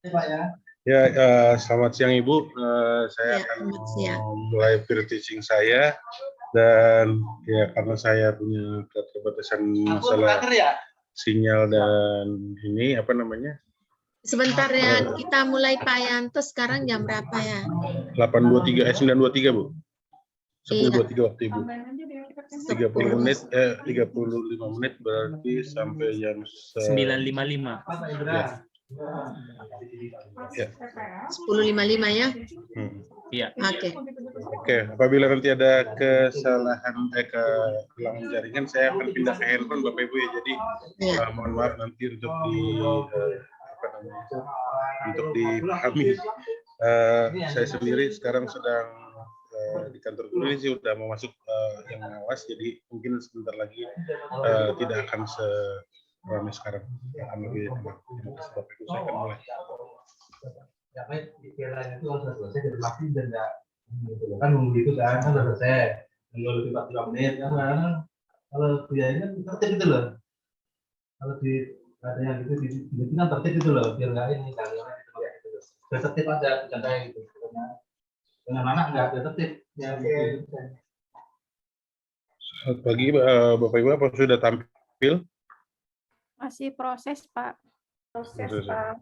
Ya, selamat siang Ibu. Saya Ya, akan selamat siang. mulai peer teaching saya dan ya karena saya punya keterbatasan masalah sinyal dan ini apa namanya Sebentar ya, kita mulai Pak Yanto sekarang jam berapa ya? 9:23 Bu. Iya, 10:23 waktu Ibu. 30 menit 35 menit berarti sampai jam 9.55. Ya. Ya. 10.55 ya? Iya. Oke. Oke, apabila nanti ada kesalahan kehilangan jaringan, saya akan pindah ke handphone Bapak Ibu ya. Jadi Ya. mohon maaf nanti untuk untuk dipahami. Saya sendiri sekarang sedang di kantor guru ini sih udah mau masuk yang ngawas, jadi mungkin sebentar lagi tidak akan ramai sekarang, akan lebih tenang. Terima kasih Bapak Ibu, saya akan mulai. Ya baik, pikiran itu harus selesai dari pagi dan enggak kan nunggu itu kan selesai nunggu 45 menit kan kalau biayanya kan tertib gitu loh, kalau di ada yang gitu di kan tertib gitu loh, biar nggak ini kan gitu loh, biar tertib aja bukan kayak gitu karena dengan anak nggak biar tertib ya gitu. Selamat pagi Bapak Ibu, apa sudah tampil? Masih proses, Pak. Proses, Pak.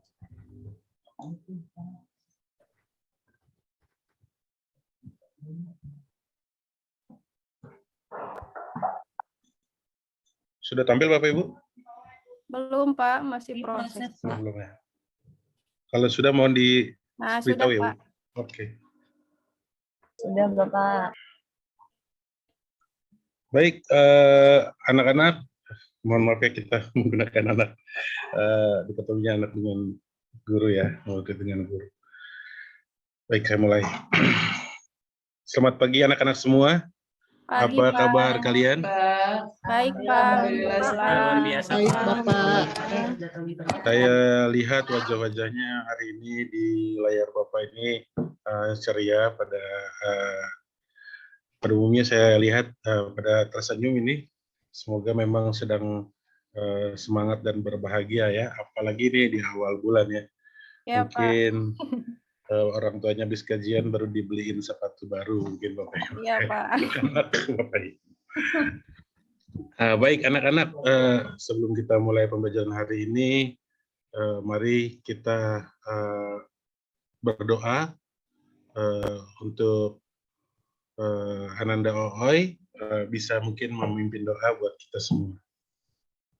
Sudah tampil Bapak Ibu? Belum, Pak. Masih proses. Belum ya. Kalau sudah mohon Nah, sudah, diberitahu ya Bu. Pak. Oke. Sudah, Bapak. Baik, anak-anak, mohon maaf ya kita menggunakan anak, dikotominya anak dengan guru ya, murid dengan guru. Baik, saya mulai. Selamat pagi anak-anak semua. Pagi, Apa Pak. kabar kalian? Baik, Pak. Luar biasa, Baik, Pak. Bapak. Saya lihat wajah-wajahnya hari ini di layar Bapak ini ceria pada umumnya saya lihat pada tersenyum ini. Semoga memang sedang semangat dan berbahagia ya, apalagi ini di awal bulan ya. Ya, Mungkin orang tuanya habis gajian baru dibeliin sepatu baru mungkin Bapak Ibu. Iya, Pak. Bapak Ibu. Baik anak-anak, sebelum kita mulai pembelajaran hari ini, mari kita berdoa untuk Ananda Ooy bisa mungkin memimpin doa buat kita semua.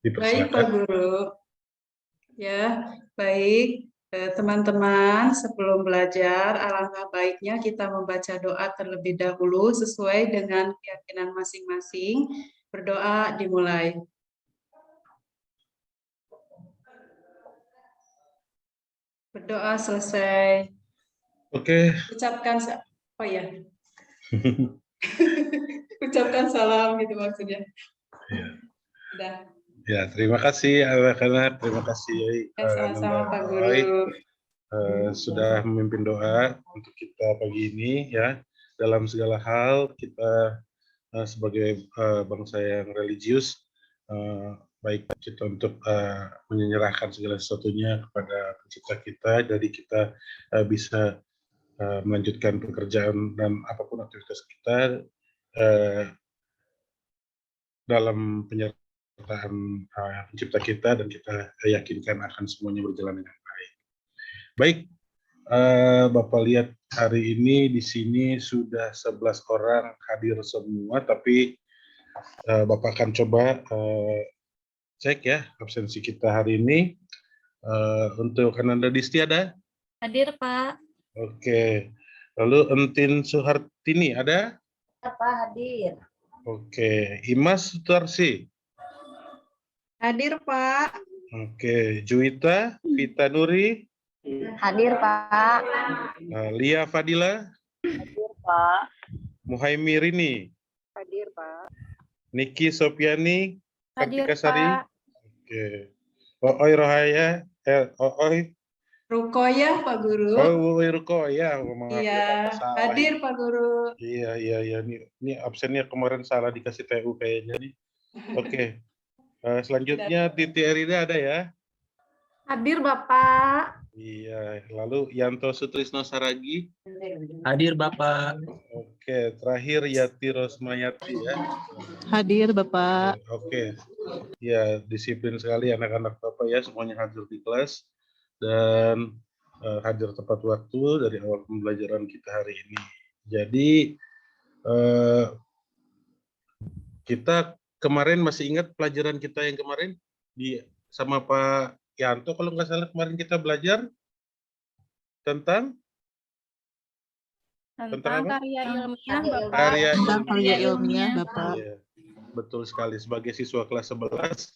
Baik Pak Guru. Ya, baik. Teman-teman, sebelum belajar, alangkah baiknya kita membaca doa terlebih dahulu sesuai dengan keyakinan masing-masing. Berdoa dimulai. Berdoa selesai. Oke. Ucapkan, oh ya. Ucapkan salam gitu maksudnya. Ya. Udah. Ya, terima kasih anak-anak, terima kasih Sama-sama Pak Guru. Sudah memimpin doa untuk kita pagi ini ya. Dalam segala hal kita sebagai bangsa yang religius, baik kita untuk menyerahkan segala sesuatunya kepada pencipta kita, jadi kita bisa melanjutkan pekerjaan dan apapun aktivitas kita dalam penyertaan pencipta kita, dan kita yakinkan akan semuanya berjalan dengan baik. Baik, Bapak lihat hari ini di sini sudah 11 orang hadir semua, tapi Bapak akan coba cek ya absensi kita hari ini. Untuk Ananda Disti ada? Hadir, Pak. Oke. Lalu Entin Suhartini ada? Pak, hadir. Oke. Imas Sutarsi? Hadir Pak. Oke. Juwita Vita Nuri? Hadir, Pak. Lia Fadila? Hadir, Pak. Muhaimi Rini? Hadir, Pak. Niki Sopiani? Hadir, Kartika Sari? Pak. Oke. Ooy Rohaya? Ooy? Rukoyah Pak Guru. Oh, Ruko ya. Iya, hadir Pak Guru. Iya. Ini absennya kemarin salah dikasih TU kayaknya nih. Oke. Selanjutnya Titi Erida ada ya? Hadir, Bapak. Iya, lalu Yanto Sutrisno Saragi. Hadir Bapak. Oke, terakhir Yati Rosmayati ya. Hadir Bapak. Oke, ya disiplin sekali anak-anak Bapak ya, semuanya hadir di kelas dan hadir tepat waktu dari awal pembelajaran kita hari ini. Jadi kita kemarin masih ingat pelajaran kita yang kemarin sama Pak Yanto, kalau nggak salah kemarin kita belajar tentang Tentang apa? karya ilmiah, Bapak. Karya Tentang karya ilmiah, Bapak. Iya, betul sekali. Sebagai siswa kelas 11,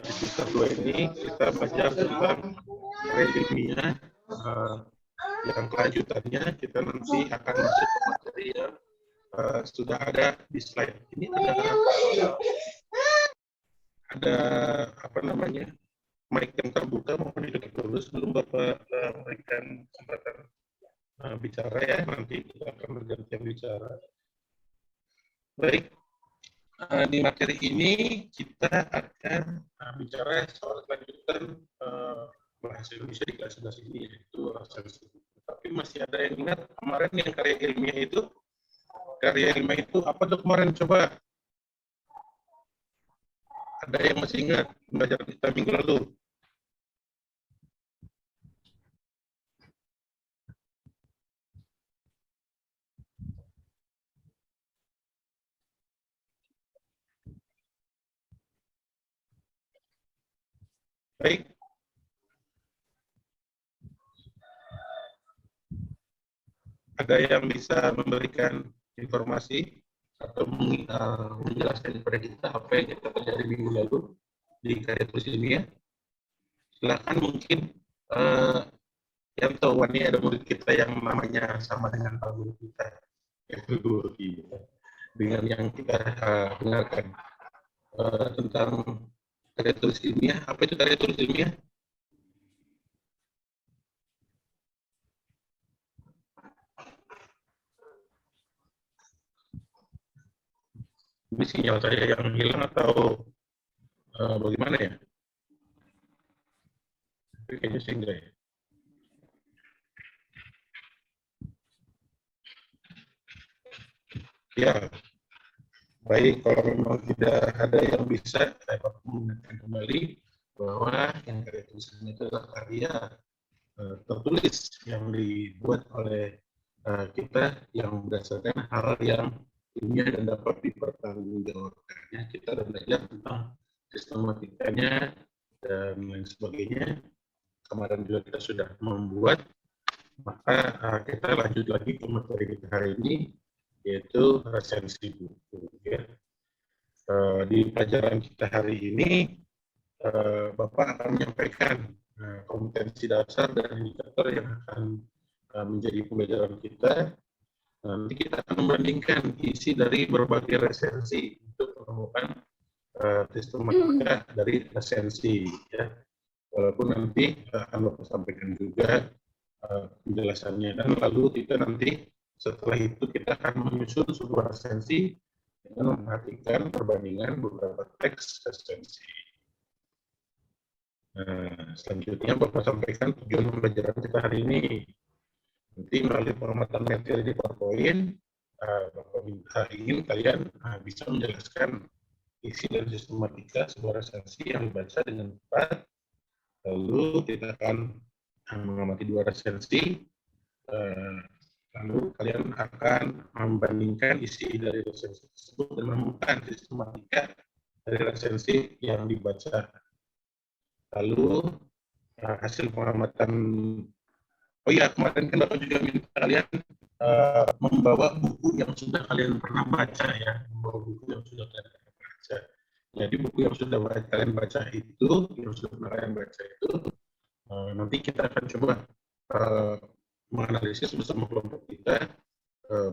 di semester 2 ini kita belajar tentang karya ilmiah. Yang kelanjutannya kita nanti akan masuk ke materi yang sudah ada di slide. Ini ada apa namanya? Mic yang terbuka, mohon ditutup dulu sebelum Bapak memberikan kesempatan bicara ya, nanti kita akan bergantian bicara. Baik, di materi ini kita akan bicara soal kelanjutan bahasa Indonesia di kelas 11 ini, yaitu resensi. Tapi masih ada yang ingat kemarin yang karya ilmiah itu apa tuh kemarin, coba? Ada yang masih ingat belajar kita minggu lalu? Baik. Ada yang bisa memberikan informasi atau menjelaskan kepada kita apa yang kita pelajari minggu lalu di karya tulis ilmiah? Silakan, mungkin yang tahu ini ada murid kita yang namanya sama dengan Pak Guru kita, yaitu guru kita, dengan yang kita dengarkan tentang karya tulis ilmiah. Apa itu karya tulis ilmiah? Ini sinyal saya yang hilang atau bagaimana ya? Tapi kayaknya sih enggak ya. Ya, baik, kalau memang tidak ada yang bisa, saya mengingatkan kembali bahwa yang karya tulisan itu adalah karya tertulis yang dibuat oleh kita yang berdasarkan hal yang ilmiah dan dapat dipertanggungjawabkannya. Kita sudah belajar tentang sistematikanya dan lain sebagainya. Kemarin juga kita sudah membuat, maka kita lanjut lagi ke materi kita hari ini, yaitu resensi buku. Ya. Di pelajaran kita hari ini, Bapak akan menyampaikan kompetensi dasar dan indikator yang akan menjadi pembelajaran kita. Nanti kita akan membandingkan isi dari berbagai resensi untuk menemukan sistematika dari resensi. Ya. Walaupun nanti akan Bapak sampaikan juga penjelasannya, dan lalu kita nanti setelah itu kita akan menyusun sebuah resensi dengan memperhatikan perbandingan beberapa teks resensi. Nah, selanjutnya Bapak sampaikan tujuan pembelajaran kita hari ini. Nanti melalui pengamatan materi di PowerPoint, Bapak ingin kalian bisa menjelaskan isi dan sistematika sebuah resensi yang dibaca dengan tepat. Lalu kita akan mengamati dua resensi, lalu kalian akan membandingkan isi dari resensi tersebut dan menemukan sistematika dari resensi yang dibaca. Lalu hasil pengamatan, oh iya, kemarin kan Bapak juga minta kalian membawa buku yang sudah kalian pernah baca ya, membawa buku yang sudah kalian pernah baca. Jadi buku yang sudah kalian baca itu, yang sudah pernah kalian baca itu, nanti kita akan coba menganalisis bersama kelompok kita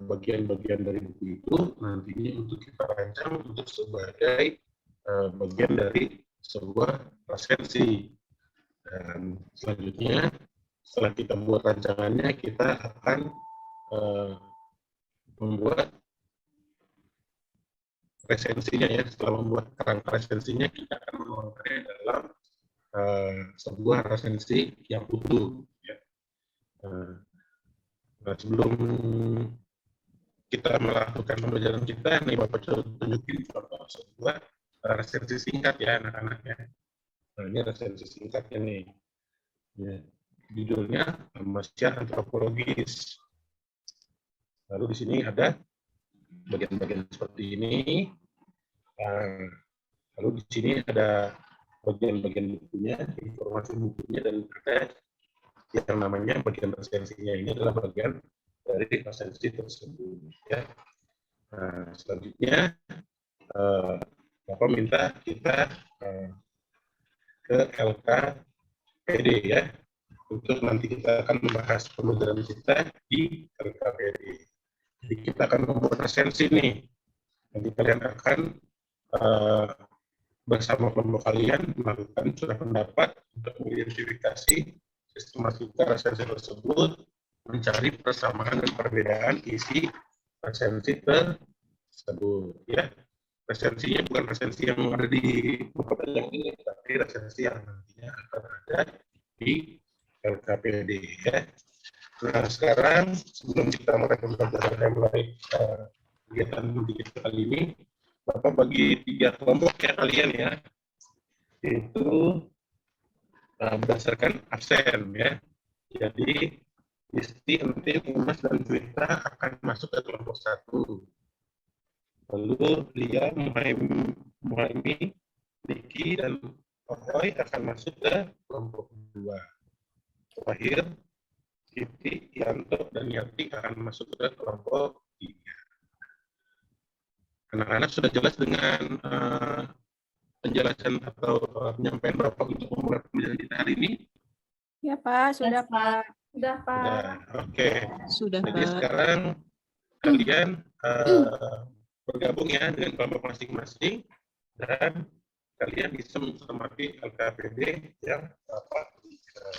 bagian-bagian dari buku itu, nantinya untuk kita rancang untuk sebagai bagian dari sebuah resensi. Dan selanjutnya, setelah kita buat rancangannya, kita akan membuat resensinya ya. Setelah membuat kerangka resensinya, kita akan menuangkannya dalam sebuah resensi yang utuh. Nah, sebelum kita melakukan pembelajaran kita, nih Bapak coba tunjukin contoh sebuah resensi singkat ya anak-anaknya. Nah, ini resensi singkatnya nih. Ya, judulnya Manusia Antropologis. Lalu di sini ada bagian-bagian seperti ini. Lalu di sini ada bagian-bagian bukunya, informasi bukunya, dan ada yang namanya bagian resensinya. Ini adalah bagian dari resensi tersebut. Ya. Nah, selanjutnya Bapak minta kita ke LKPD ya, untuk nanti kita akan membahas pembelajaran kita di LKPD. Jadi kita akan membuat resensi nih. Nanti kalian akan bersama kelompok kalian melakukan surat pendapat untuk mengidentifikasi sistematika resensi tersebut, mencari persamaan dan perbedaan isi resensi tersebut. Ya, resensinya bukan resensi yang ada di buku yang ini, tapi resensi yang nantinya akan ada di LKPD. Ya. Nah, sekarang sebelum kita mulai kegiatan kita kali ini, Bapak bagi 3 kelompok ya kalian ya, yaitu berdasarkan absen ya. Jadi Isti, Entin, Imas, dan Juwita akan masuk ke kelompok 1. Lalu Lia, Muhaimi, Niki, dan Roy akan masuk ke kelompok 2. Terakhir, Kiti, Yanto, dan Yati akan masuk ke kelompok 3. Anak-anak sudah jelas dengan penjelasan atau penyampaian Bapak untuk memulai pembelajaran kita hari ini? Ya Pak, sudah Pak. Sudah, Pak. Sudah, oke. Sudah, Jadi Pak. sekarang kalian bergabung ya dengan kelompok masing-masing dan kalian bisa mencermati LKPD yang Bapak berikan.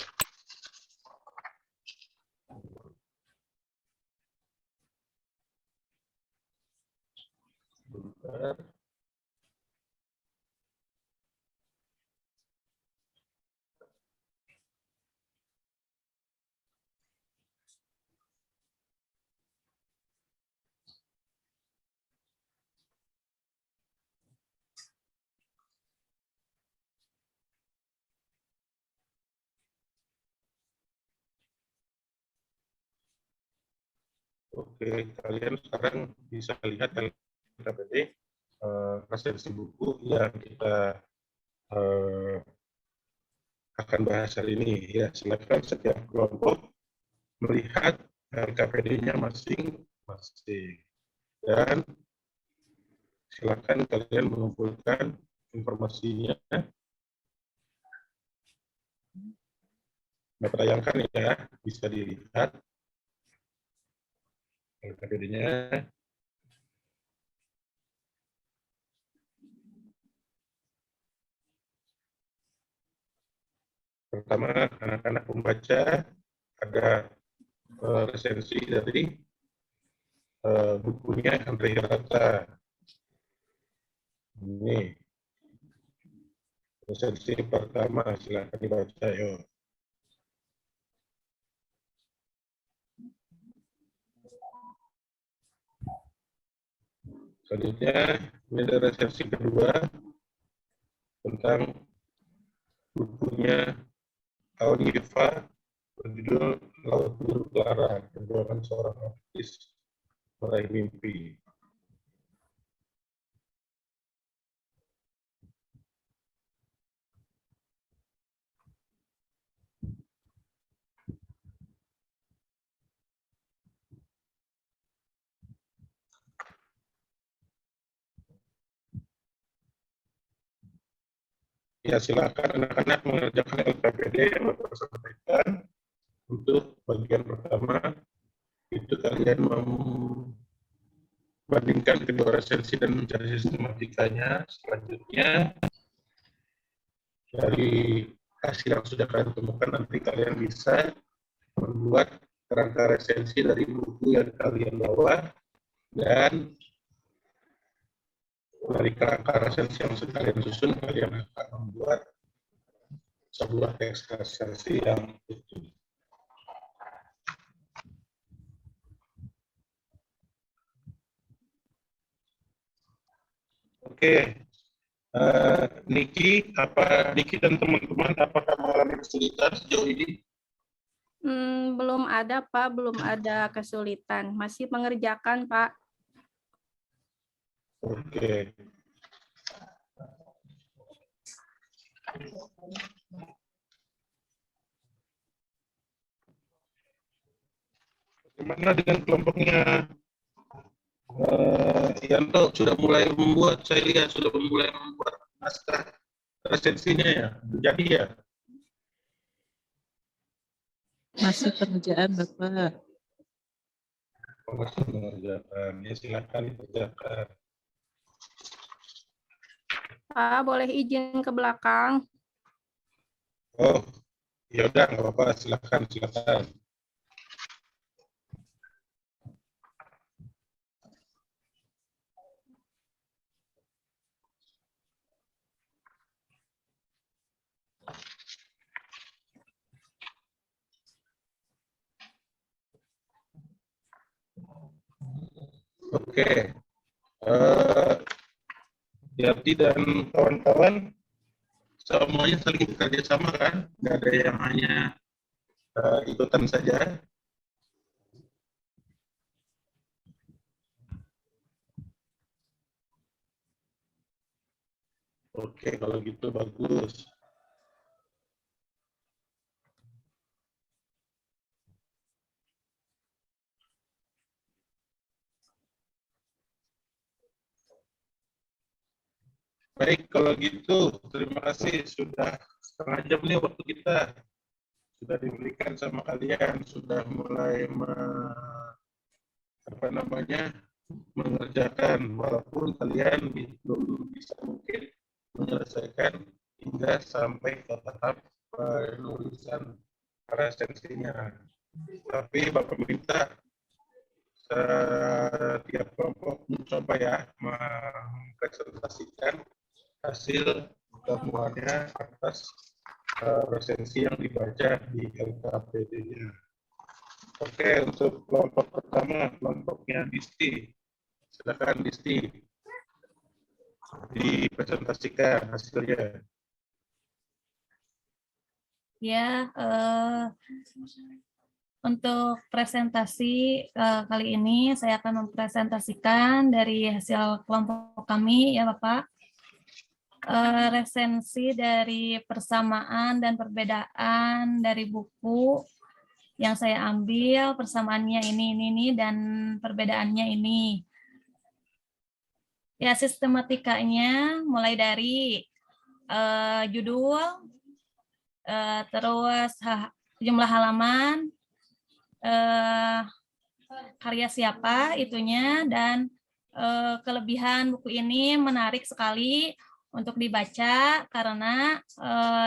Bentar. Oke, kalian sekarang bisa lihat LKPD resensi buku yang kita akan bahas hari ini. Ya, silakan setiap kelompok melihat LKPD-nya masing-masing. Dan silakan kalian mengumpulkan informasinya. Bapak tayangkan ya, bisa dilihat LKPD-nya. Pertama, anak-anak membaca, ada resensi dari bukunya Andre Hirata. Ini resensi pertama, silakan dibaca yuk. Selanjutnya, ini ada resensi kedua tentang bukunya Aun Yifa berjudul Laut Biru Clara, perjuangan seorang artis meraih mimpi. Ya, silakan anak-anak mengerjakan LKPD yang Bapak sampaikan. Untuk bagian pertama, itu kalian membandingkan kedua resensi dan mencari sistematikanya. Selanjutnya, dari hasil yang sudah kalian temukan, nanti kalian bisa membuat kerangka resensi dari buku yang kalian bawa, dan dari kerangka resensi yang sudah kalian susun, kalian akan membuat sebuah teks resensi yang utuh. Oke. Niki dan teman-teman apakah mengalami kesulitan sejauh ini? Belum ada, Pak. Belum ada kesulitan. Masih mengerjakan, Pak. Oke. Bagaimana dengan kelompoknya Yanto? Sudah mulai membuat, saya lihat sudah mulai membuat naskah resensinya ya. Jadi ya. Masih pengerjaan Bapak. Masih mengerjakan. Ya silakan dikerjakan. Pak, boleh izin ke belakang? Oh, ya udah nggak apa-apa. Silakan. Oke. Yati dan kawan-kawan semuanya saling bekerja sama kan? Nggak ada yang hanya ikutan saja. Oke, kalau gitu bagus. Baik, kalau gitu terima kasih sudah setengah jam nih waktu kita sudah diberikan sama kalian, sudah mulai mengerjakan walaupun kalian belum bisa mungkin menyelesaikan hingga sampai ke tahap penulisan resensinya. Tapi Bapak minta setiap kelompok mencoba ya mempresentasikan hasil temuannya atas resensi yang dibaca di LKPD-nya. Oke, untuk kelompok pertama, kelompoknya Disti. Silakan Disti. Dipresentasikan hasilnya. Ya, untuk presentasi kali ini saya akan mempresentasikan dari hasil kelompok kami ya Bapak. Resensi dari persamaan dan perbedaan dari buku yang saya ambil, persamaannya ini dan perbedaannya ini. Ya, sistematikanya mulai dari judul, terus jumlah halaman, karya siapa itunya, dan kelebihan buku ini menarik sekali untuk dibaca karena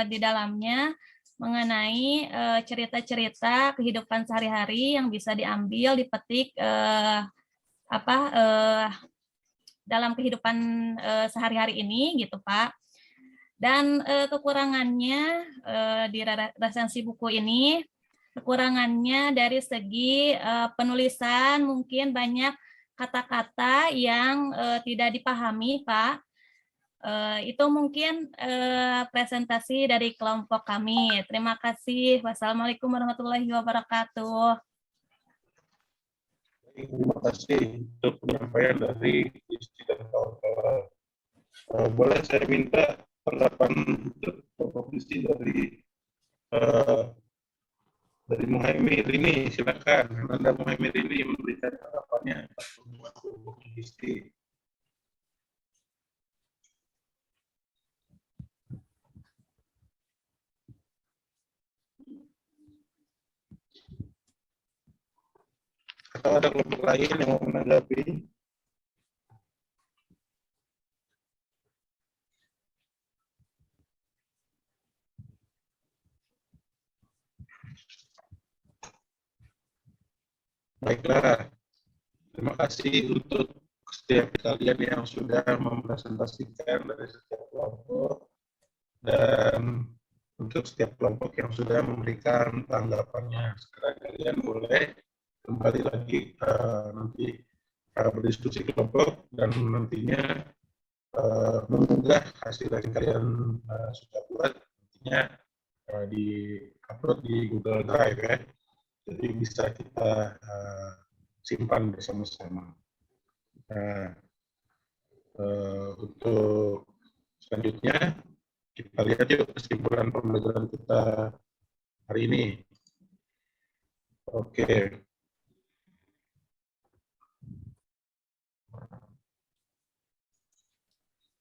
di dalamnya mengenai cerita-cerita kehidupan sehari-hari yang bisa diambil, dipetik dalam kehidupan sehari-hari ini gitu Pak. Dan kekurangannya di resensi buku ini, kekurangannya dari segi penulisan mungkin banyak kata-kata yang tidak dipahami Pak. Itu mungkin presentasi dari kelompok kami. Terima kasih. Wassalamualaikum warahmatullahi wabarakatuh. Terima kasih untuk penyampaian dari Disti dan kawan-kawan. Boleh saya minta tanggapan untuk kelompok Disti dari Muhammad Rini, silakan. Anda Muhammad Rini memberikan tanggapannya atas temuan kelompok Disti. Atau ada kelompok lain yang mau menanggapi? Baiklah, terima kasih untuk setiap kalian yang sudah mempresentasikan dari setiap kelompok dan untuk setiap kelompok yang sudah memberikan tanggapannya. Sekarang kalian boleh kembali lagi nanti berdiskusi kelompok dan nantinya mengunggah hasil-hasil kalian sudah buat, nantinya di upload di Google Drive ya. Jadi bisa kita simpan bersama-sama. Nah, untuk selanjutnya kita lihat yuk kesimpulan pembelajaran kita hari ini. Oke.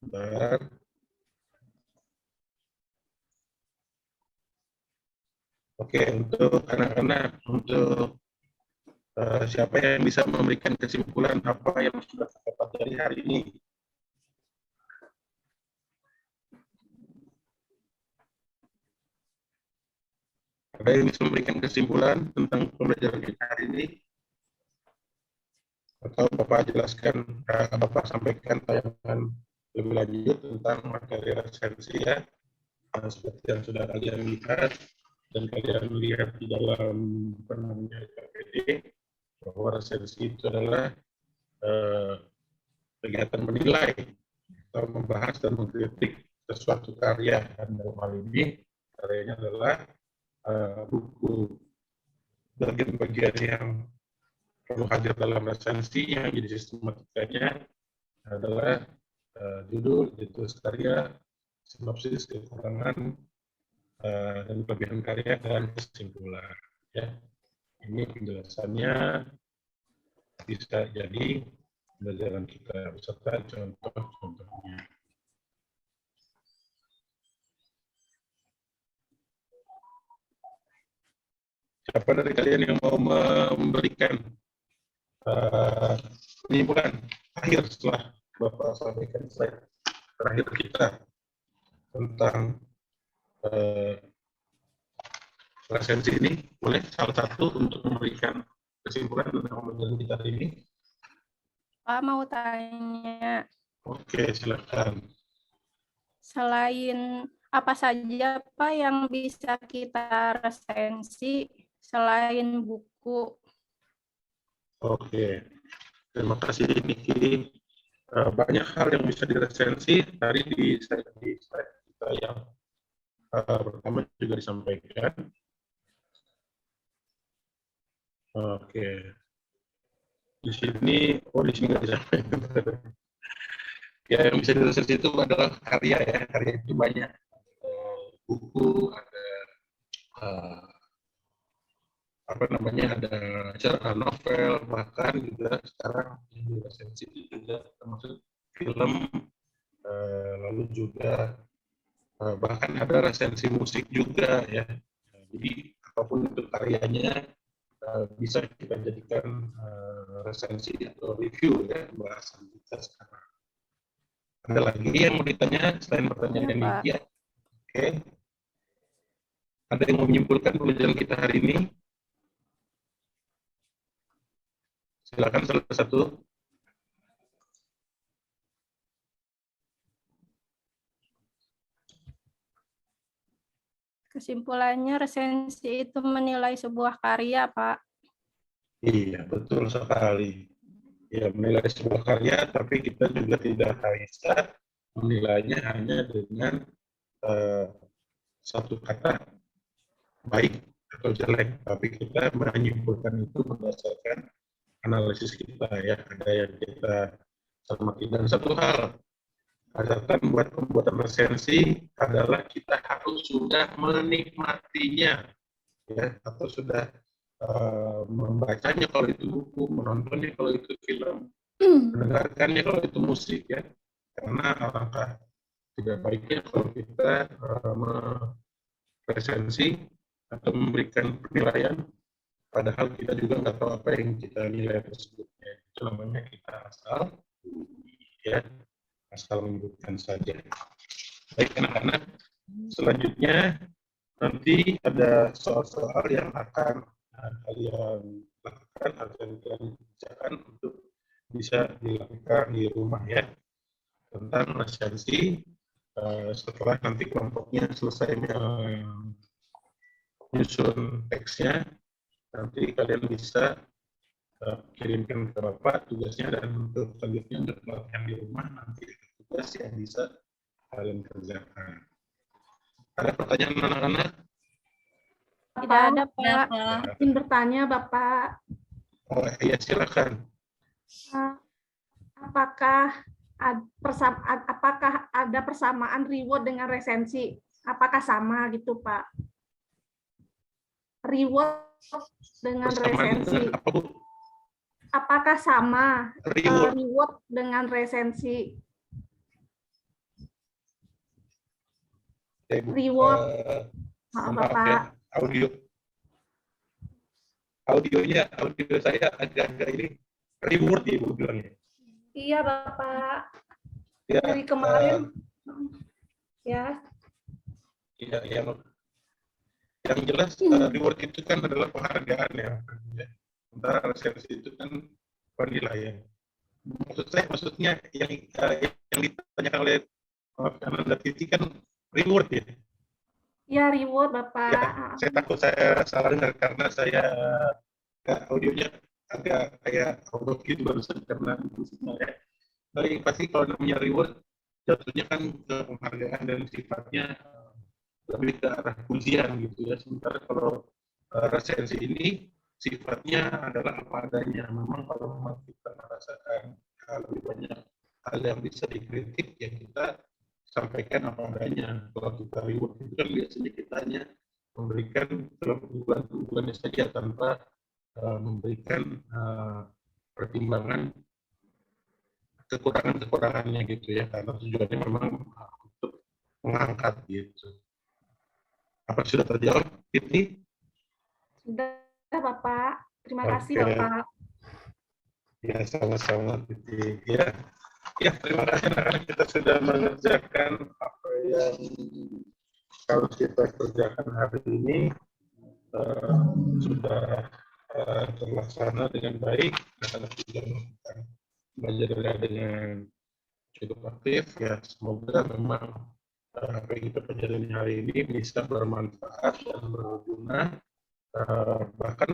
Bentar. Oke, untuk anak-anak, untuk siapa yang bisa memberikan kesimpulan apa yang sudah kita pelajari hari ini? Ada yang bisa memberikan kesimpulan tentang pembelajaran kita hari ini? Atau Bapak jelaskan, Bapak sampaikan tayangan lebih lanjut tentang materi resensi ya, seperti yang sudah kalian lihat dan kalian lihat di dalam KPD, bahwa resensi itu adalah kegiatan menilai atau membahas dan mengkritik sesuatu karya, dan dalam hal ini karyanya adalah buku. Bagian-bagian yang perlu hadir dalam resensi yang jadi sistematikanya adalah judul, judul karya, sinopsis, kekurangan, dan kelebihan karya, dan kesimpulan. Ya, ini penjelasannya bisa jadi pembelajaran kita beserta contoh-contohnya. Siapa dari kalian yang mau memberikan penyimpanan akhir setelah Bapak sampaikan slide terakhir kita tentang resensi ini? Boleh salah satu untuk memberikan kesimpulan tentang pembelajaran kita hari ini? Pak mau tanya, Oke, silakan. selain apa saja Pak yang bisa kita resensi selain buku? Oke, terima kasih Niki. Banyak hal yang bisa diresensi. Tadi di slide kita yang pertama juga disampaikan. Oke, di sini nggak disampaikan. Ya, yang bisa diresensi itu adalah karya ya. Karya itu banyak. Buku, ada ada cerita novel, bahkan juga sekarang yang diresensi itu juga termasuk film, lalu juga bahkan ada resensi musik juga ya. Jadi apapun itu karyanya bisa kita jadikan resensi atau review ya, bahasan kita sekarang. Ada lagi yang mau ditanya selain pertanyaan yang ini? Ya. Oke. Ada yang mau menyimpulkan pembelajaran kita hari ini? Silakan salah satu. Kesimpulannya resensi itu menilai sebuah karya, Pak. Iya, betul sekali. Ya, menilai sebuah karya, tapi kita juga tidak bisa menilainya hanya dengan satu kata baik atau jelek, tapi kita menyimpulkan itu berdasarkan analisis kita ya. Ada yang kita cermati, dan satu hal catatan buat pembuatan resensi adalah kita harus sudah menikmatinya ya, atau sudah membacanya kalau itu buku, menontonnya kalau itu film, mendengarkannya kalau itu musik ya. Karena alangkah tidak baiknya kalau kita resensi atau memberikan penilaian padahal kita juga nggak tahu apa yang kita nilai tersebut ya. Itu namanya kita asal ya, asal menyebutkan saja. Baik anak-anak, selanjutnya nanti ada soal-soal yang akan kalian lakukan atau yang kalian kerjakan untuk bisa dilakukan di rumah ya, tentang resensi. Setelah nanti kelompoknya selesai menyusun teksnya, nanti kalian bisa kirimkan ke Bapak tugasnya, dan untuk selanjutnya untuk pelatihan di rumah nanti tugas yang bisa kalian kerjakan. Ada pertanyaan anak-anak? Tidak ada, Pak. Bapak. Ingin bertanya, Bapak. Oh iya, silakan. Apakah ada persamaan reward dengan resensi? Apakah sama gitu, Pak? Reward dengan Persamaan resensi. dengan apa, Bu? Apakah sama Reward. reward dengan resensi? Reward. Maaf, Maaf Bapak. ya, audio saya agak-agak ini reward ya, Bu bilangnya. Iya, Bapak. Ya, Dari kemarin. Ya. ya, yang jelas reward itu kan adalah penghargaan ya. Sementara resensi itu kan penilaian. Maksudnya yang ditanyakan oleh Anda Titi kan reward ya. Ya, reward, Bapak. Ya, saya takut saya salah dengar karena saya audionya agak kayak robot gitu barusan karena musiknya ya. Tapi pasti kalau namanya reward jatuhnya kan ke penghargaan dan sifatnya lebih ke arah pujian gitu ya. Sementara kalau resensi ini sifatnya adalah apa adanya. Memang kalau memang kita merasakan lebih banyak hal yang bisa dikritik, ya kita sampaikan apa adanya. Kalau kita reward itu kan biasanya kita hanya memberikan keunggulan-keunggulannya saja tanpa memberikan pertimbangan kekurangan-kekurangannya gitu ya, karena tujuannya memang untuk mengangkat gitu. Apa sudah terjawab, Titi? Sudah, Bapak. Terima kasih, Oke. Bapak. Ya, sama-sama, Titi. Ya, terima kasih anak-anak, kita sudah mengerjakan apa yang harus kita kerjakan hari ini. Sudah terlaksana dengan baik, anak-anak juga melakukan belajar dengan cukup aktif ya. Semoga memang apa yang kita pelajari hari ini bisa bermanfaat dan berguna. Bahkan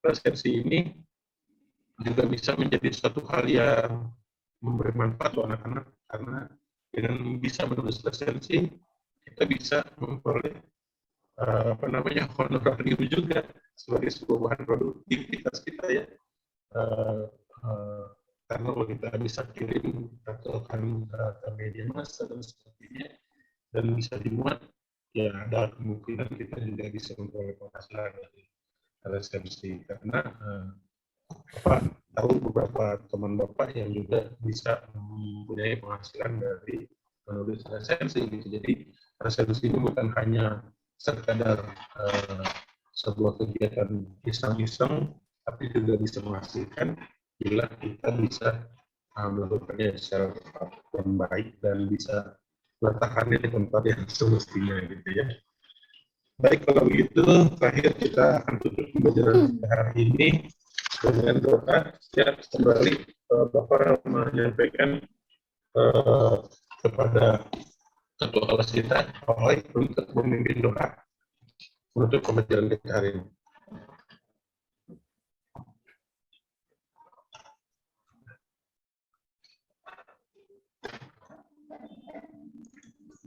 resensi ini juga bisa menjadi suatu hal yang memberi manfaat untuk anak-anak, karena dengan bisa menulis resensi kita bisa memperoleh honorarium juga sebagai sebuah bahan produktivitas kita ya. Karena kalau kita bisa kirim atau ke media massa dan sebagainya dan bisa dimuat, ya ada kemungkinan kita juga bisa memperoleh penghasilan dari resensi. Karena Bapak tahu beberapa teman Bapak yang juga bisa mempunyai penghasilan dari menulis resensi gitu. Jadi resensi ini bukan hanya sekadar sebuah kegiatan iseng-iseng, tapi juga bisa menghasilkan bila kita bisa melakukannya secara tepat dan baik dan bisa meletakkannya di tempat yang semestinya gitu ya. Baik, kalau begitu terakhir kita akan tutup pembelajaran hari ini dengan doa. Ya, kembali Bapak menyampaikan kepada ketua kelas kita, Pak Roy, untuk memimpin doa untuk pembelajaran kita hari ini.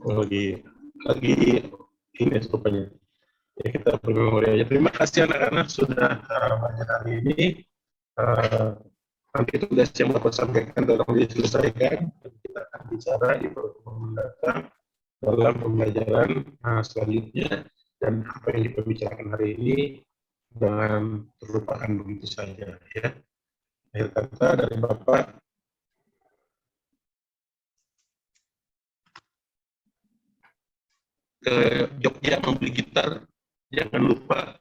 Lagi ini rupanya. Ya, kita bermemori aja. Terima kasih anak-anak sudah belajar hari ini. Nanti tugas yang Bapak sampaikan tolong diselesaikan. Kita akan bicara di pertemuan mendatang dalam pembelajaran selanjutnya, dan apa yang kita bicarakan hari ini jangan terlupakan begitu saja ya. Akhir kata dari Bapak, ke Jogja membeli gitar, jangan lupa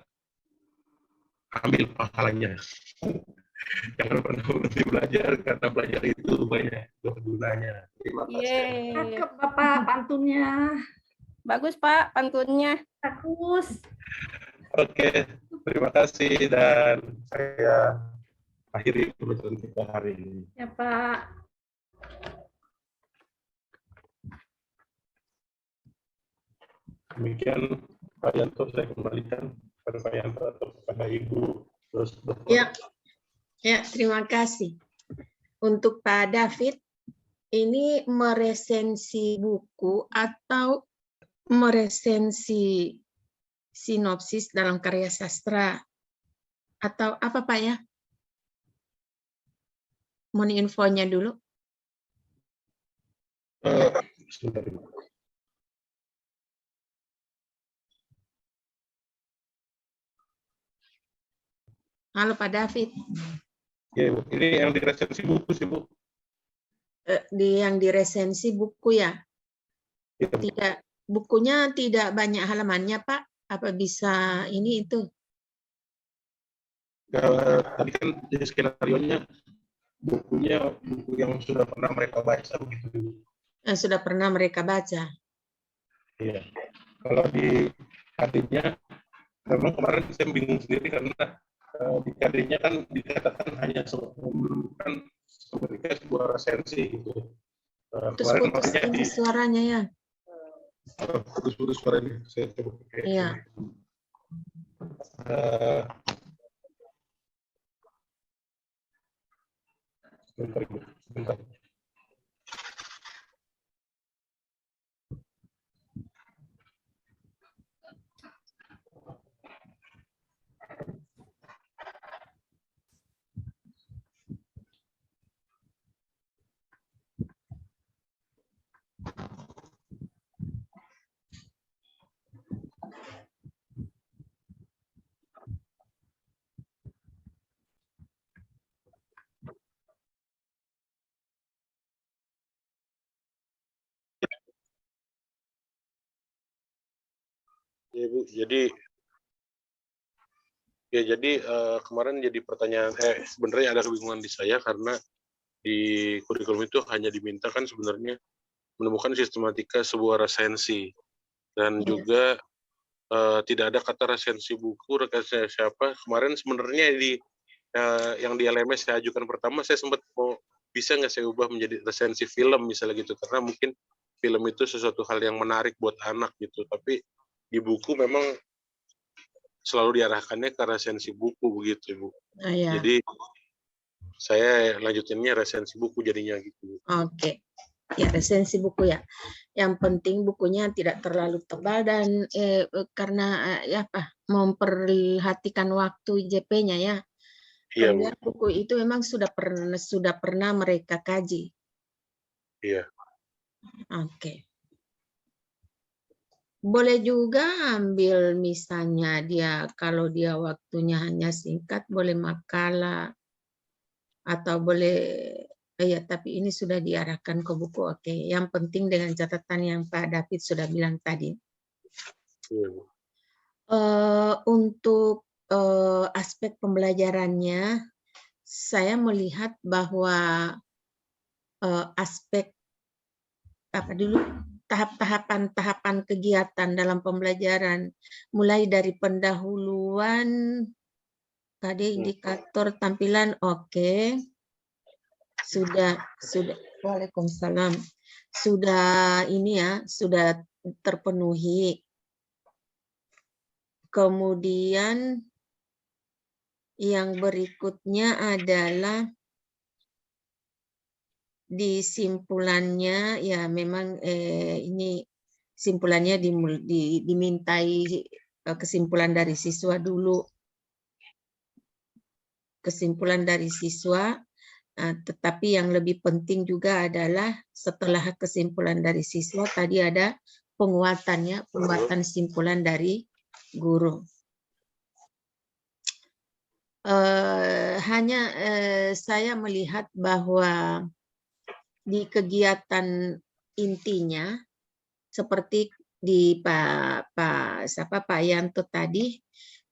ambil pahalanya. Jangan pernah berhenti belajar, karena belajar itu banyak gunanya. Terima kasih. Cakep, Bapak, pantunnya. Bagus, Pak, pantunnya. Bagus. Oke, terima kasih dan saya akhiri pembelajaran kita hari ini. Ya, Pak. Demikian Pak Yanto, saya kembalikan kepada Pak Yanto atau kepada Ibu terus Ya, terima kasih. Untuk Pak David, ini meresensi buku atau meresensi sinopsis dalam karya sastra atau apa Pak ya? Mohon infonya dulu. Sebentar, Ibu. Halo Pak David. Ya, Ibu. Ini yang di resensi buku sih, Bu. Yang diresensi buku ya? Ya, Bu. Tidak, bukunya tidak banyak halamannya Pak. Apa bisa ini itu? Tadi kan jadi skenario-nya bukunya buku yang sudah pernah mereka baca begitu. Yang sudah pernah mereka baca. Iya. Kalau di kadinnya, memang kemarin saya bingung sendiri karena di kadinnya kan dikatakan hanya kan sebenarnya sebuah resensi gitu. Terus Kemarin putus makanya ini suaranya ya. putus suara ini. Saya coba pakai. Iya. Sebentar, Ibu. Sebentar. Ya, Bu. Jadi kemarin jadi pertanyaan, sebenarnya ada kebingungan di saya karena di kurikulum itu hanya diminta kan sebenarnya menemukan sistematika sebuah resensi dan juga tidak ada kata resensi buku, resensi siapa. Kemarin sebenarnya yang di LMS saya ajukan pertama, saya sempat mau bisa nggak saya ubah menjadi resensi film misalnya gitu, karena mungkin film itu sesuatu hal yang menarik buat anak gitu, tapi di buku memang selalu diarahkannya ke resensi buku begitu, Bu. Ya. Jadi saya lanjutinnya resensi buku jadinya gitu. Oke. Ya, resensi buku ya. Yang penting bukunya tidak terlalu tebal dan karena ya apa? Memperhatikan waktu IJP-nya ya. Iya, Bu. Kemudian buku itu memang sudah pernah mereka kaji. Iya. Oke. Boleh juga ambil misalnya kalau dia waktunya hanya singkat, boleh makalah atau boleh ya, tapi ini sudah diarahkan ke buku. Oke. Yang penting dengan catatan yang Pak David sudah bilang tadi. Iya, Bu. Untuk aspek pembelajarannya, saya melihat bahwa aspek apa dulu tahapan kegiatan dalam pembelajaran, mulai dari pendahuluan, tadi indikator tampilan, oke. Sudah, Waalaikumsalam. Sudah ini ya, sudah terpenuhi. Kemudian yang berikutnya adalah di simpulannya ya memang ini simpulannya dimintai kesimpulan dari siswa dulu. Kesimpulan dari siswa, tetapi yang lebih penting juga adalah setelah kesimpulan dari siswa tadi ada penguatannya, penguatan simpulan dari guru. Saya melihat bahwa di kegiatan intinya seperti di Pak Yanto tadi,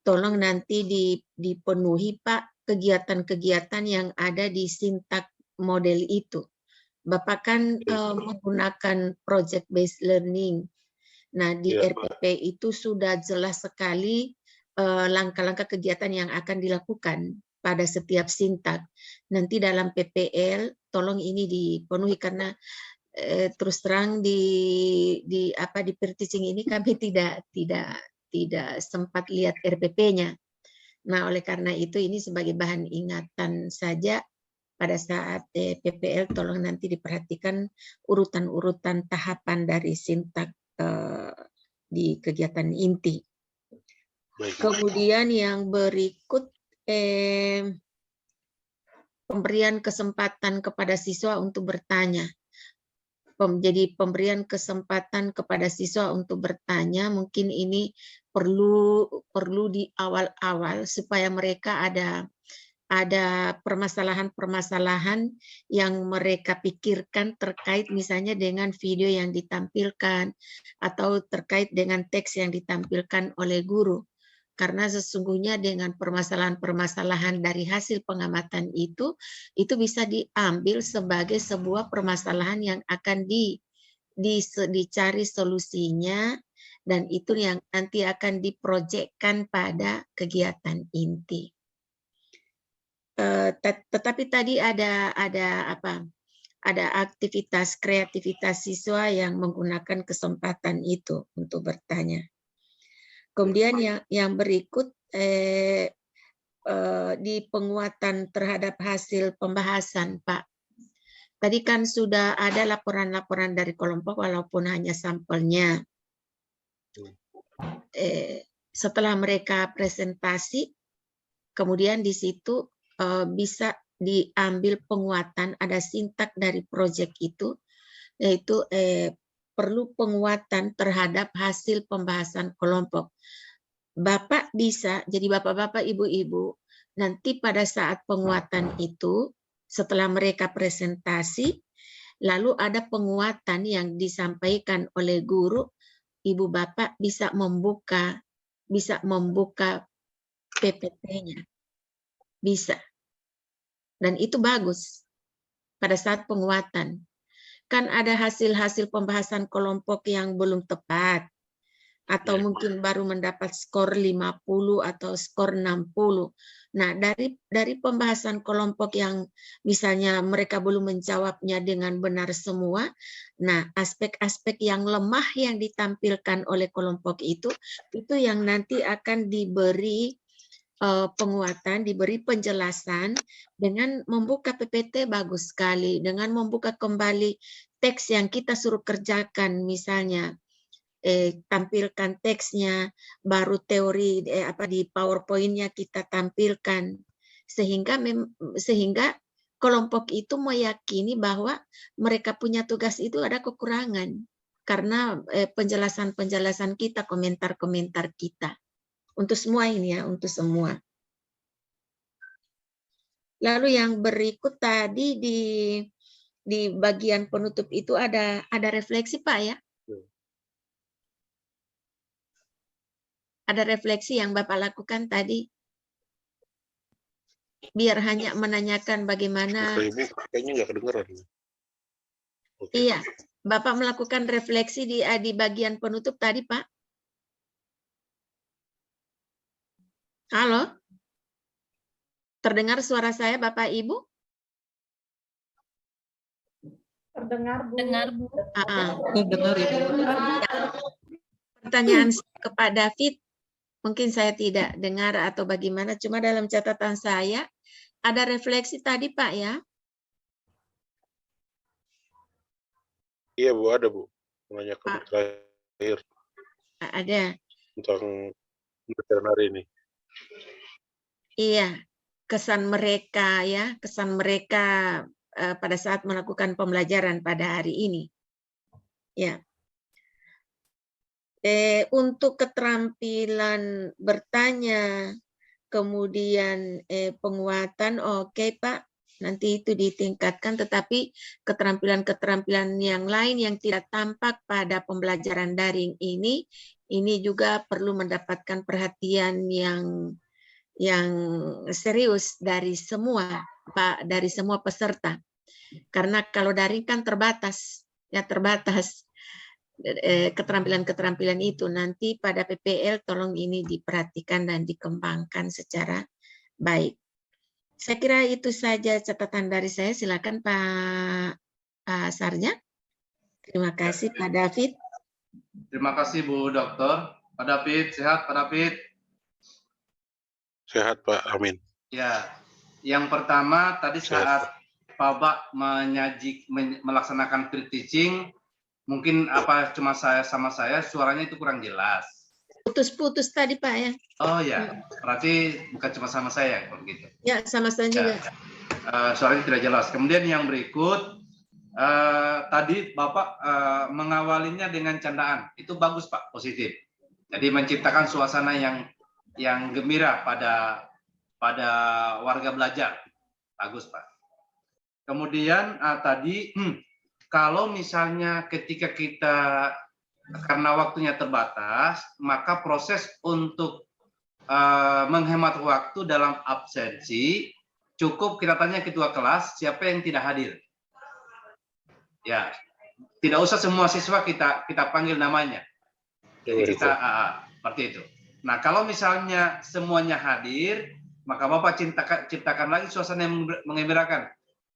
tolong nanti dipenuhi Pak kegiatan-kegiatan yang ada di sintak model itu. Bapak kan menggunakan project based learning. Nah, di RPP itu sudah jelas sekali langkah-langkah kegiatan yang akan dilakukan pada setiap sintak. Nanti dalam PPL tolong ini dipenuhi karena terus terang di Perticing ini kami tidak sempat lihat RPP-nya. Nah, oleh karena itu ini sebagai bahan ingatan saja pada saat PPL tolong nanti diperhatikan urutan-urutan tahapan dari sintak di kegiatan inti. Baik. Kemudian yang berikut pemberian kesempatan kepada siswa untuk bertanya. Jadi pemberian kesempatan kepada siswa untuk bertanya, mungkin ini perlu di awal-awal supaya mereka ada permasalahan-permasalahan yang mereka pikirkan terkait misalnya dengan video yang ditampilkan atau terkait dengan teks yang ditampilkan oleh guru. Karena sesungguhnya dengan permasalahan-permasalahan dari hasil pengamatan itu bisa diambil sebagai sebuah permasalahan yang akan dicari solusinya, dan itu yang nanti akan diprojekkan pada kegiatan inti. Tetapi tadi ada aktivitas kreativitas siswa yang menggunakan kesempatan itu untuk bertanya. Kemudian yang berikut di penguatan terhadap hasil pembahasan, Pak. Tadi kan sudah ada laporan-laporan dari kelompok walaupun hanya sampelnya. Setelah mereka presentasi, kemudian di situ bisa diambil penguatan, ada sintak dari proyek itu, yaitu perlu penguatan terhadap hasil pembahasan kelompok. Bapak bisa, jadi bapak-bapak, ibu-ibu, nanti pada saat penguatan itu, setelah mereka presentasi, lalu ada penguatan yang disampaikan oleh guru, ibu bapak bisa membuka PPT-nya. Bisa. Dan itu bagus pada saat penguatan. Kan ada hasil-hasil pembahasan kelompok yang belum tepat, atau mungkin baru mendapat skor 50 atau skor 60. Nah, dari pembahasan kelompok yang misalnya mereka belum menjawabnya dengan benar semua, nah aspek-aspek yang lemah yang ditampilkan oleh kelompok itu yang nanti akan diberi penguatan, diberi penjelasan dengan membuka PPT bagus sekali, dengan membuka kembali teks yang kita suruh kerjakan, misalnya tampilkan teksnya, baru teori di PowerPoint-nya kita tampilkan, sehingga kelompok itu meyakini bahwa mereka punya tugas itu ada kekurangan karena penjelasan-penjelasan kita, komentar-komentar kita. Untuk semua ini ya, untuk semua. Lalu yang berikut tadi di bagian penutup itu ada refleksi, Pak, ya? Ada refleksi yang Bapak lakukan tadi. Biar hanya menanyakan bagaimana. Ibu kayaknya nggak kedengeran. Iya, Bapak melakukan refleksi di bagian penutup tadi, Pak. Halo? Terdengar suara saya, Bapak Ibu? Terdengar, Bu. Dengar, Bu. Dengar, Ibu. Pertanyaan kepada David, mungkin saya tidak dengar atau bagaimana, cuma dalam catatan saya ada refleksi tadi, Pak, ya? Iya, Bu, ada, Bu. Menanyakan terakhir Ada. tentang pembelajaran hari ini. Iya, kesan mereka pada saat melakukan pembelajaran pada hari ini. Ya. Untuk keterampilan bertanya, kemudian penguatan, oke, Pak, nanti itu ditingkatkan, tetapi keterampilan-keterampilan yang lain yang tidak tampak pada pembelajaran daring ini juga perlu mendapatkan perhatian yang serius dari semua, Pak, dari semua peserta. Karena kalau daring kan terbatas keterampilan-keterampilan itu. Nanti pada PPL tolong ini diperhatikan dan dikembangkan secara baik. Saya kira itu saja catatan dari saya. Silakan Pak Sarja. Terima kasih Pak David. Terima kasih Bu Dokter. Pak David, sehat Pak David? Sehat, Pak. Amin. Ya, yang pertama tadi Sehat, saat Pak Bak melaksanakan free teaching, mungkin apa cuma sama saya suaranya itu kurang jelas. Putus-putus tadi Pak ya. Oh ya, berarti bukan cuma sama saya kalau begitu. Ya, sama saya juga. Suaranya tidak jelas. Kemudian yang berikut, tadi Bapak mengawalinya dengan candaan, itu bagus Pak, positif. Jadi menciptakan suasana yang gembira pada warga belajar, bagus Pak. Kemudian tadi kalau misalnya ketika kita karena waktunya terbatas, maka proses untuk menghemat waktu dalam absensi cukup kita tanya ketua kelas siapa yang tidak hadir. Ya, tidak usah semua siswa kita panggil namanya. Jadi kita seperti itu. Nah, kalau misalnya semuanya hadir, maka Bapak ciptakan lagi suasana yang mengembirakan.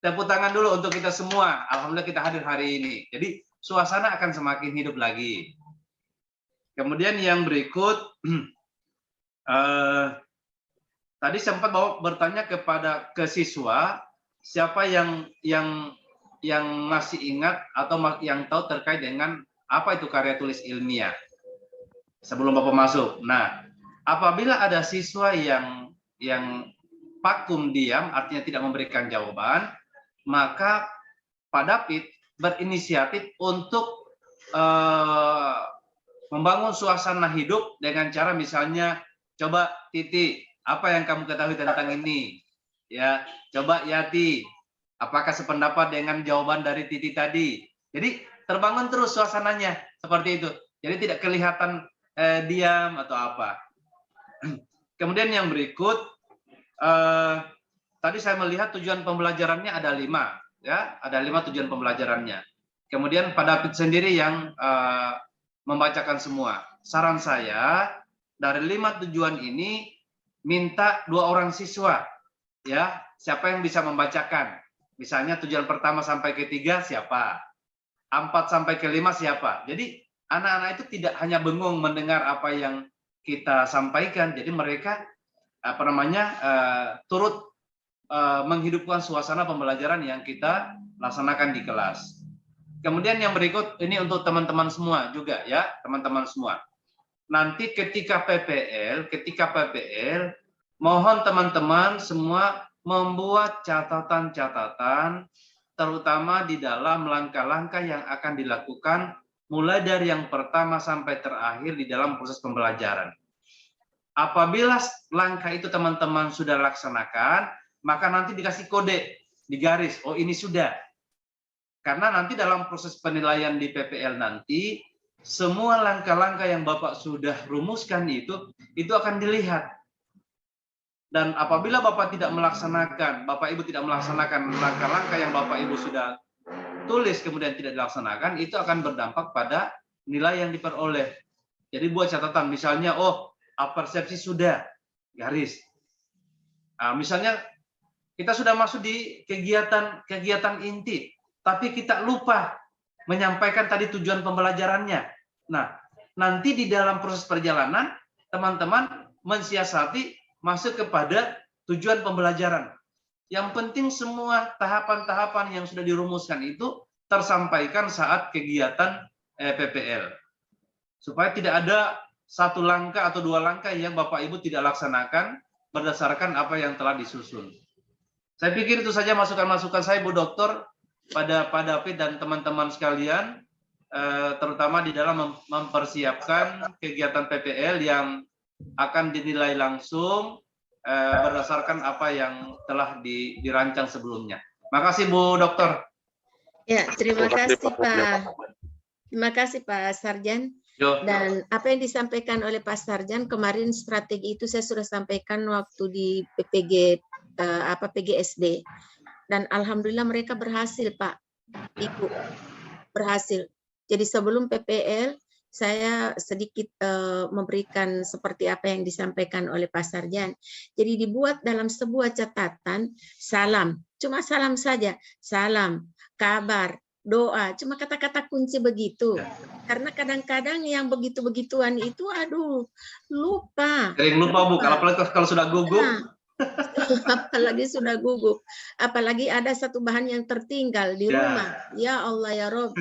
Tepuk tangan dulu untuk kita semua. Alhamdulillah kita hadir hari ini. Jadi suasana akan semakin hidup lagi. Kemudian yang berikut, tadi sempat Bapak bertanya ke siswa siapa yang masih ingat atau yang tahu terkait dengan apa itu karya tulis ilmiah sebelum Bapak masuk. Nah, apabila ada siswa yang vakum diam, artinya tidak memberikan jawaban, maka Pak David berinisiatif untuk membangun suasana hidup dengan cara misalnya, coba Titi, apa yang kamu ketahui tentang ini? Ya, coba Yati, apakah sependapat dengan jawaban dari Titi tadi? Jadi terbangun terus suasananya seperti itu. Jadi tidak kelihatan diam atau apa. Kemudian yang berikut, tadi saya melihat tujuan pembelajarannya ada 5, ya, ada 5 tujuan pembelajarannya. Kemudian Pak David sendiri yang membacakan semua. Saran saya dari 5 tujuan ini minta 2 orang siswa, ya, siapa yang bisa membacakan. Misalnya tujuan pertama sampai ke-3 siapa, 4 sampai ke-5 siapa. Jadi anak-anak itu tidak hanya bengong mendengar apa yang kita sampaikan, jadi mereka turut menghidupkan suasana pembelajaran yang kita laksanakan di kelas. Kemudian yang berikut ini untuk teman-teman semua juga ya, teman-teman semua. Nanti ketika PPL, mohon teman-teman semua membuat catatan-catatan, terutama di dalam langkah-langkah yang akan dilakukan mulai dari yang pertama sampai terakhir di dalam proses pembelajaran. Apabila langkah itu teman-teman sudah laksanakan, maka nanti dikasih kode di garis, oh ini sudah. Karena nanti dalam proses penilaian di PPL nanti, semua langkah-langkah yang Bapak sudah rumuskan itu akan dilihat. Dan apabila Bapak tidak melaksanakan, Bapak Ibu tidak melaksanakan langkah-langkah yang Bapak Ibu sudah tulis kemudian tidak dilaksanakan, itu akan berdampak pada nilai yang diperoleh. Jadi buat catatan, misalnya, oh, persepsi sudah, garis. Nah, misalnya kita sudah masuk di kegiatan inti, tapi kita lupa menyampaikan tadi tujuan pembelajarannya. Nah, nanti di dalam proses perjalanan, teman-teman mensiasati masuk kepada tujuan pembelajaran. Yang penting semua tahapan-tahapan yang sudah dirumuskan itu tersampaikan saat kegiatan PPL. Supaya tidak ada 1 langkah atau 2 langkah yang Bapak Ibu tidak laksanakan berdasarkan apa yang telah disusun. Saya pikir itu saja masukan-masukan saya, Bu Dokter, pada Pak David dan teman-teman sekalian, terutama di dalam mempersiapkan kegiatan PPL yang akan dinilai langsung berdasarkan apa yang telah dirancang sebelumnya. Makasih Bu Dokter. Ya, terima kasih Pak. Terima kasih Pak Sarjan. Dan apa yang disampaikan oleh Pak Sarjan kemarin, strategi itu saya sudah sampaikan waktu di PGSD. Dan alhamdulillah mereka berhasil Pak, Ibu, berhasil. Jadi sebelum PPL saya sedikit memberikan seperti apa yang disampaikan oleh Pak Sarjan. Jadi dibuat dalam sebuah catatan, salam, cuma salam saja, salam, kabar, doa, cuma kata-kata kunci begitu. Karena kadang-kadang yang begitu-begituan itu, aduh, lupa. Sering lupa Bu, apalagi kalau sudah gugup. Nah, Apalagi sudah gugup. Apalagi ada satu bahan yang tertinggal di Ya. rumah. Ya Allah ya Rob.